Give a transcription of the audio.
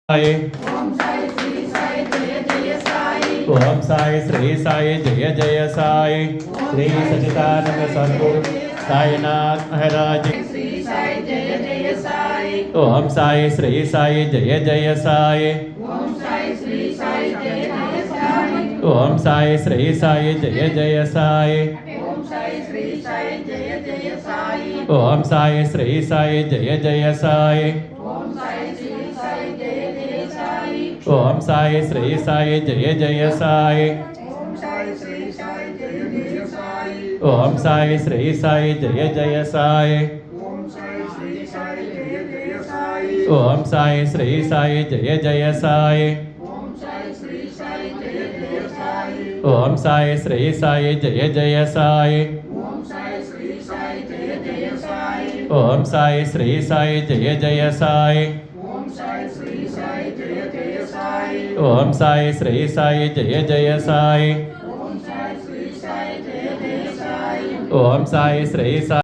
Om Sai Shri Sai Jai Jai Sai. Om Sai Shri Sai Jai Jai Sai. Shri Sachchidanand Sadhguru Sainath Maharaj Shri Sai Jai Jai Sai. Om Sai Shri Sai Jai Jai Sai. Om Sai Shri Sai Jai Jai Sai. Om Sai Shri Sai Jai Jai Sai. Om Sai Shri Sai Jai Jai Sai. Om Sai Shri Sai Jai Jai Sai. Om Sai Shri Sai Jai Jai Sai. Om Sai Shri Sai Jai Jai Sai. Om Sai Shri Sai Jai Jai Sai. Om Sai Shri Sai Jai Jai Sai. Om Sai Shri Sai Jai Jai Sai. Om Sai Shri Sai Jai Jai Sai. Om Sai Shri Sai Jai Jai Sai. Om Sai Shri Sai Jai Jai Sai. Om Sai Shri Sai Jai Jai Sai. Om Sai Shri Sai Jai Jai Sai. Om Sai Shri Sai Jai Jai Sai. Om Sai Shri Sai Jai Jai Sai. Om Sai Shri Sai Jai Jai Sai. Om Sai Shri Sai